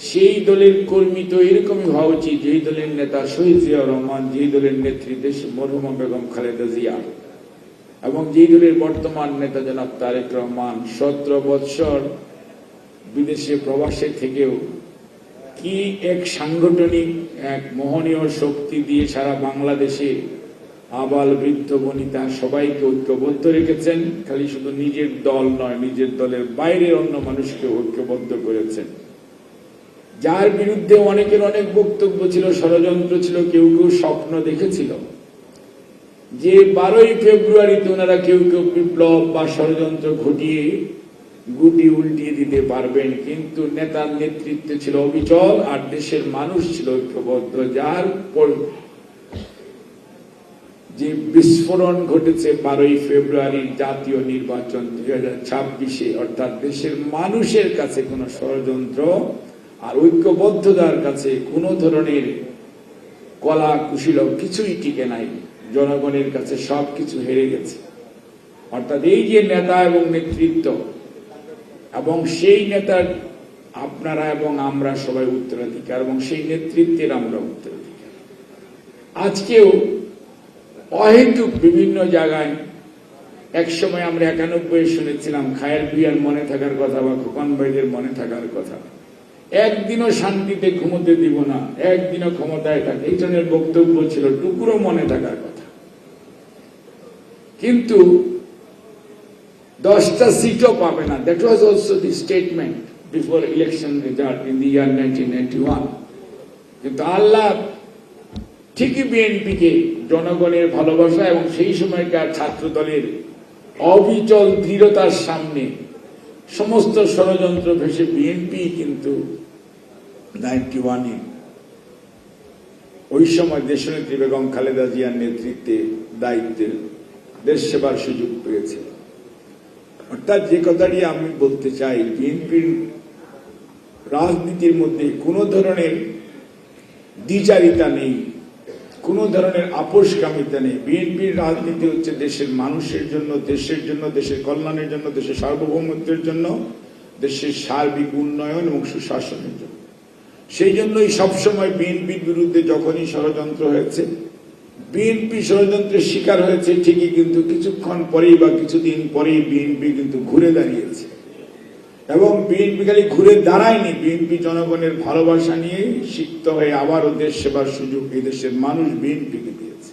সেই দলের কর্মী তো এরকমই হওয়া উচিত, যেই দলের নেতা শহীদ জিয়াউর রহমান, যেই দলের নেত্রী দেশ মরহুমা বেগম খালেদা জিয়া এবং যেই দলের বর্তমান নেতা জনাব তারেক রহমান 17 বৎসর বিদেশে প্রবাসে থেকেও কি এক সাংগঠনিক এক মোহনীয় শক্তি দিয়ে সারা বাংলাদেশে আবাল বৃদ্ধ বনিতা সবাইকে ঐক্যবদ্ধ রেখেছেন। খালি শুধু নিজের দল নয়, নিজের দলের বাইরের অন্য মানুষকে ঐক্যবদ্ধ করেছেন। যার বিরুদ্ধে অনেকের অনেক বক্তব্য ছিল, ষড়যন্ত্র ছিল, কেউ কেউ স্বপ্ন দেখেছিল যে 12ই ফেব্রুয়ারিতে ওনারা কেউ কেউ বিপ্লব বা ষড়যন্ত্র ঘটিয়ে গুটি উল্টিয়ে দিতে পারবেন, কিন্তু নেতার নেতৃত্বে ছিল অবিচল আর দেশের মানুষ ছিল ঐক্যবদ্ধ। যার পর যে বিস্ফোরণ ঘটেছে 12ই ফেব্রুয়ারির জাতীয় নির্বাচন 2026-এ, অর্থাৎ দেশের মানুষের কাছে কোন ষড়যন্ত্র আর ঐক্যবদ্ধতার কাছে কোন ধরনের কলা কুশীলব কিছুই টিকে নাই। জনগণের কাছে সবকিছু হেরে গেছে। অর্থাৎ এই যে নেতা এবং নেতৃত্ব, এবং সেই নেতার আপনারা এবং আমরা সবাই উত্তরাধিকার, এবং সেই নেতৃত্বের আমরা উত্তরাধিকার। আজকেও অহেতুক বিভিন্ন জায়গায়, একসময় আমরা 91 শুনেছিলাম খায়ের ভুঁইয়ার মনে থাকার কথা বা খোকন ভাইদের মনে থাকার কথা, একদিনও শান্তিতে ঘুমোতে দিব না, একদিনও ক্ষমতায় থাকে, এই ধরনের বক্তব্য ছিল, টুকুরো মনে থাকার কথা। কিন্তু 10টা সিটও পাবে না। That was also the statement before election result in the year 1991। কিন্তু আল্লাহ ঠিকই বিএনপিকে জনগণের ভালোবাসা এবং সেই সময়কার ছাত্র দলের অবিচল দৃঢ়তার সামনে সমস্ত ষড়যন্ত্র ভেসে বিএনপি কিন্তু 91-এ ওই সময় দেশনেত্রী বেগম খালেদা জিয়ার নেতৃত্বে দায়িত্বের দেশ সেবার সুযোগ পেয়েছে। অর্থাৎ যে কথাটি আমি বলতে চাই, বিএনপির রাজনীতির মধ্যে কোনো ধরনের দ্বিচারিতা নেই, কোন ধরনের আপোষকামিতা নেই। বিএনপির রাজনীতি হচ্ছে দেশের মানুষের জন্য, দেশের জন্য, দেশের কল্যাণের জন্য, দেশের সার্বভৌমত্বের জন্য, দেশের সার্বিক উন্নয়ন এবং সুশাসনের জন্য। সেই জন্যই সবসময় বিএনপির বিরুদ্ধে যখনই ষড়যন্ত্র হয়েছে, বিএনপি ষড়যন্ত্রের শিকার হয়েছে ঠিকই, কিন্তু কিছুক্ষণ পরেই বা কিছুদিন পরেই বিএনপি কিন্তু ঘুরে দাঁড়িয়েছে। এবং বিএনপি খালি ঘুরে দাঁড়ায়নি, বিএনপি জনগণের ভালোবাসা নিয়ে সিক্ত হয়ে আবারও দেশ সেবার সুযোগ এই দেশের মানুষ বিএনপিকে দিয়েছে।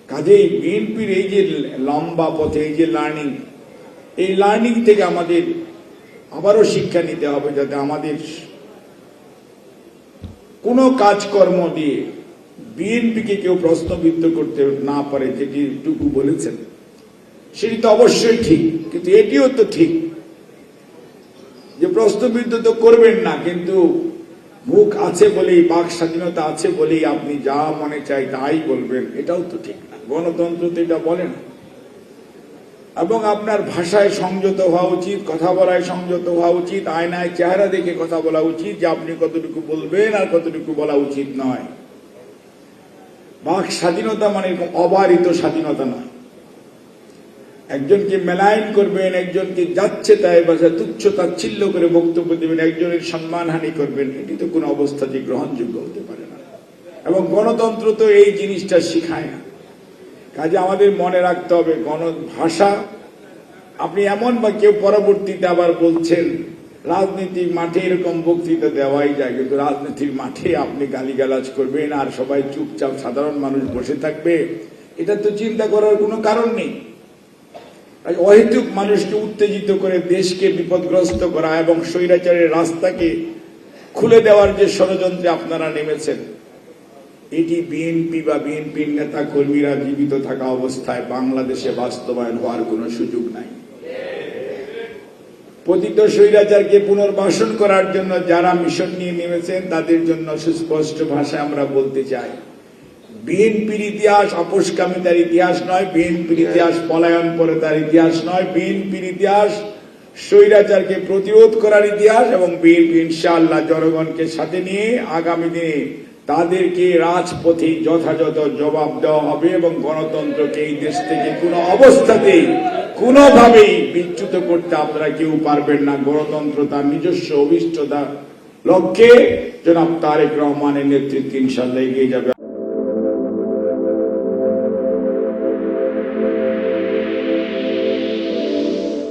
কাজেই বিএনপির এই যে লম্বা পথে এই যে লার্নিং, এই লার্নিং থেকে আমাদের আবারও শিক্ষা নিতে হবে, যাতে আমাদের কোনো কাজকর্ম দিয়ে বিএনপিকে কেউ প্রশ্নবিদ্ধ করতে না পারে। যেটিটুকু বলেছেন সেটি তো অবশ্যই ঠিক, কিন্তু এটিও তো ঠিক যে প্রশ্নবিদ্ধ তো করবেন না, কিন্তু মুখ আছে বলেই, বাক স্বাধীনতা আছে বলেই আপনি যা মনে চাই তাই বলবেন, এটাও তো ঠিক না। গণতন্ত্র তো এটা বলে না। এবং আপনার ভাষায় সংযত হওয়া উচিত, কথা বলায় সংযত হওয়া উচিত, আয়নায় চেহারা দেখে কথা বলা উচিত যে আপনি কতটুকু বলবেন আর কতটুকু বলা উচিত নয়। বাক স্বাধীনতা মানে অবারিত স্বাধীনতা নয়। একজনকে মেলায়ন করবেন, একজনকে যাচ্ছে তাই ভাষায় তুচ্ছ তাচ্ছিল্য করে বক্তব্য দেবেন, একজনের সম্মানহানি করবেন, এটি তো কোনো অবস্থাতে গ্রহণযোগ্য হতে পারে না। এবং গণতন্ত্র তো এই জিনিসটা শিখায় না। কাজে আমাদের মনে রাখতে হবে, ভাষা আপনি এমন বা কেউ পরবর্তীতে আবার বলছেন রাজনীতির মাঠে এরকম বক্তৃতা দেওয়াই যায়, কিন্তু রাজনীতির মাঠে আপনি গালিগালাজ করবেন আর সবাই চুপচাপ সাধারণ মানুষ বসে থাকবে, এটা তো চিন্তা করার কোনো কারণ নেই। অহেতুক মানুষকে উত্তেজিত করে দেশকে বিপদগ্রস্ত করা এবং স্বৈরাচারের রাস্তাকে খুলে দেওয়ার যে ষড়যন্ত্রে আপনারা নেমেছেন, এটি বিএনপি বা বিএনপির নেতা কর্মীরা জীবিত থাকা অবস্থায় বাংলাদেশে বাস্তবায়ন হওয়ার কোনো সুযোগ নাই। পতিত স্বৈরাচারকে পুনর্বাসন করার জন্য যারা মিশন নিয়ে নেমেছেন তাদের জন্য সুস্পষ্ট ভাষায় আমরা বলতে চাই, বিএনপির ইতিহাস আপোষকামিতার ইতিহাস নয়, বিএনপির ইতিহাস পলায়ন পরতার ইতিহাস নয়, বিএনপির ইতিহাস স্বৈরাচারকে প্রতিরোধ করার ইতিহাস। এবং বিএনপি ইনশাআল্লাহ জনগণকে সাথে নিয়ে আগামী দিনে তাদেরকে রাজপথে যথাযথ জবাব দেওয়া হবে এবং গণতন্ত্রকে এই দেশ থেকে কোনো অবস্থাতেই কোনোভাবেই বিচ্যুত করতে আপনারা কেউ পারবেন না। গণতন্ত্র তার নিজস্ব অভিষ্টতা লক্ষ্যে জনাব তারেক রহমানের নেতৃত্বে ইনশাআল্লাহ এগিয়ে যাবে।